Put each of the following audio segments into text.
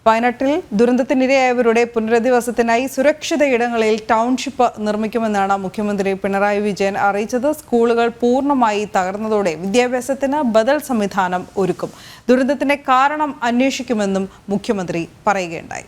വയനാട്ടിൽ ദുരന്തത്തിനിരയായവരുടെ പുനരധിവാസത്തിനായി സുരക്ഷിത ഇടങ്ങളിൽ ടൗൺഷിപ്പ് നിർമ്മിക്കുമെന്നാണ് മുഖ്യമന്ത്രി പിണറായി വിജയൻ അറിയിച്ചത്. സ്കൂളുകൾ പൂർണ്ണമായി തകർന്നതോടെ വിദ്യാഭ്യാസത്തിന് ബദൽ സംവിധാനം ഒരുക്കും. ദുരന്തത്തിന്റെ കാരണം അന്വേഷിക്കുമെന്നും മുഖ്യമന്ത്രി പറയുകയുണ്ടായി.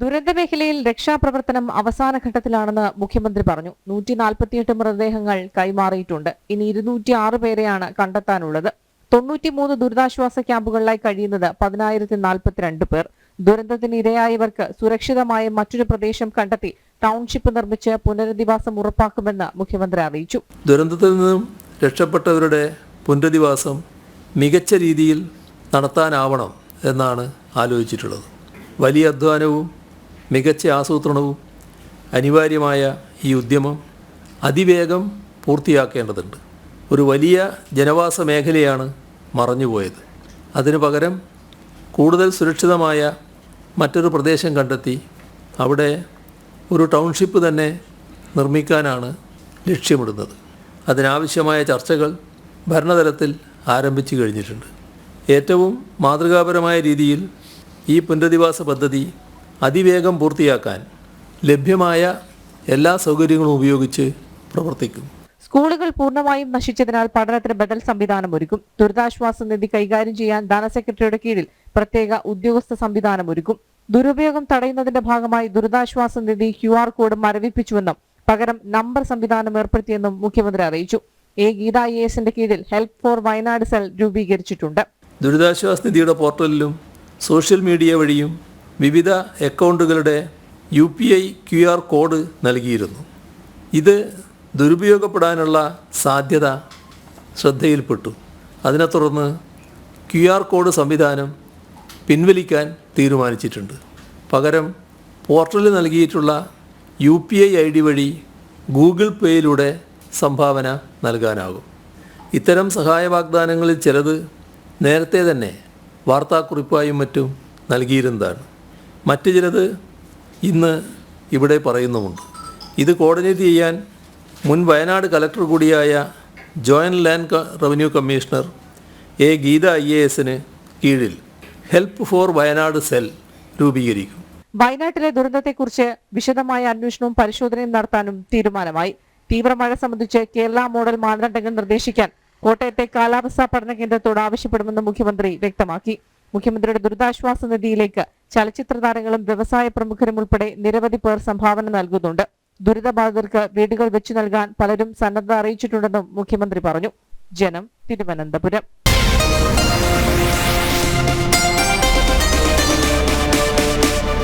ദുരന്തമേഖലയിൽ രക്ഷാപ്രവർത്തനം അവസാന ഘട്ടത്തിലാണെന്ന് മുഖ്യമന്ത്രി പറഞ്ഞു. 148 മൃതദേഹങ്ങൾ കൈമാറിയിട്ടുണ്ട്. ഇനി 206 പേരെയാണ് കണ്ടെത്താനുള്ളത്. 93 ദുരിതാശ്വാസ ക്യാമ്പുകളിലായി കഴിയുന്നത് 10,042 പേർ. ദുരന്തത്തിന് ഇരയായവർക്ക് സുരക്ഷിതമായ മറ്റൊരു പ്രദേശം കണ്ടെത്തി ടൗൺഷിപ്പ് നിർമ്മിച്ച് പുനരധിവാസം ഉറപ്പാക്കുമെന്ന് മുഖ്യമന്ത്രി അറിയിച്ചു. ദുരന്തത്തിൽ നിന്നും രക്ഷപ്പെട്ടവരുടെ പുനരധിവാസം മികച്ച രീതിയിൽ നടത്താനാവണം എന്നാണ് ആലോചിച്ചിട്ടുള്ളത്. വലിയ അധ്വാനവും മികച്ച ആസൂത്രണവും അനിവാര്യമായ ഈ ഉദ്യമം അതിവേഗം പൂർത്തിയാക്കേണ്ടതുണ്ട്. ഒരു വലിയ ജനവാസ മേഖലയാണ് മറഞ്ഞുപോയത്. അതിനു പകരം കൂടുതൽ സുരക്ഷിതമായ മറ്റൊരു പ്രദേശം കണ്ടെത്തി അവിടെ ഒരു ടൗൺഷിപ്പ് തന്നെ നിർമ്മിക്കാനാണ് ലക്ഷ്യമിടുന്നത്. അതിനാവശ്യമായ ചർച്ചകൾ ഭരണതലത്തിൽ ആരംഭിച്ചു കഴിഞ്ഞിട്ടുണ്ട്. ഏറ്റവും മാതൃകാപരമായ രീതിയിൽ ഈ പുനരധിവാസ പദ്ധതി അതിവേഗം പൂർത്തിയാക്കാൻ ലഭ്യമായ എല്ലാ സൗകര്യങ്ങളും ഉപയോഗിച്ച് പ്രവർത്തിക്കും. സ്കൂളുകൾ പൂർണ്ണമായും നശിച്ചതിനാൽ പഠനത്തിന് ബദൽ സംവിധാനം ഒരുക്കും. ദുരിതാശ്വാസ നിധി കൈകാര്യം ചെയ്യാൻ ധനസെക്രട്ടറിയുടെ കീഴിൽ പ്രത്യേക ഉദ്യോഗസ്ഥ സംവിധാനം ഒരുക്കും. ദുരുപയോഗം തടയുന്നതിന്റെ ഭാഗമായി ദുരിതാശ്വാസ നിധി QR കോഡ് മരവിപ്പിച്ചുവെന്നും പകരം നമ്പർ സംവിധാനം ഏർപ്പെടുത്തിയെന്നും മുഖ്യമന്ത്രി അറിയിച്ചു. ഗീത IASന്റെ കീഴിൽ ഹെൽപ്പ് ഫോർ വയനാട് സെൽ രൂപീകരിച്ചിട്ടുണ്ട്. ദുരിതാശ്വാസ നിധിയുടെ പോർട്ടലിലും സോഷ്യൽ മീഡിയ വഴിയും വിവിധ അക്കൗണ്ടുകളുടെ UPI QR കോഡ് നൽകിയിരുന്നു. ഇത് ദുരുപയോഗപ്പെടാനുള്ള സാധ്യത ശ്രദ്ധയിൽപ്പെട്ടു. അതിനെ തുടർന്ന് QR കോഡ് സംവിധാനം പിൻവലിക്കാൻ തീരുമാനിച്ചിട്ടുണ്ട്. പകരം പോർട്ടലിൽ നൽകിയിട്ടുള്ള UPI ID വഴി ഗൂഗിൾ പേയിലൂടെ സംഭാവന നൽകാനാകും. ഇത്തരം സഹായ വാഗ്ദാനങ്ങളിൽ ചിലത് നേരത്തെ തന്നെ വാർത്താക്കുറിപ്പായും മറ്റും നൽകിയിരുന്നതാണ്. മറ്റു ചിലത് ഇന്ന് ഇവിടെ പറയുന്നുമുണ്ട്. ഇത് കോർഡിനേറ്റ് ചെയ്യാൻ മുൻ വയനാട് കലക്ടർ കൂടിയായ joint land revenue commissioner Geetha IASന് കീഴിൽ ഹെൽപ്പ് ഫോർ വയനാട് സെൽ രൂപീകരിക്കും. വയനാട്ടിലെ ദുരന്തത്തെക്കുറിച്ച് വിശദമായ അന്വേഷണവും പരിശോധനയും നടത്താനും തീരുമാനമായി. തീവ്രമഴ സംബന്ധിച്ച് കേരള മോഡൽ മാനദണ്ഡങ്ങൾ നിർദ്ദേശിക്കാൻ കോട്ടയത്തെ കാലാവസ്ഥാ പഠന കേന്ദ്രത്തോട് ആവശ്യപ്പെടുമെന്ന് മുഖ്യമന്ത്രി വ്യക്തമാക്കി. മുഖ്യമന്ത്രിയുടെ ദുരിതാശ്വാസ നിധിയിലേക്ക് ചലച്ചിത്ര താരങ്ങളും വ്യവസായ പ്രമുഖരും ഉൾപ്പെടെ നിരവധി പേർ സംഭാവന നൽകുന്നുണ്ട്. ദുരിതബാധിതർക്ക് വീടുകൾ വെച്ചു നൽകാൻ പലരും സന്നദ്ധത അറിയിച്ചിട്ടുണ്ടെന്നും മുഖ്യമന്ത്രി പറഞ്ഞു. ജനം, തിരുവനന്തപുരം.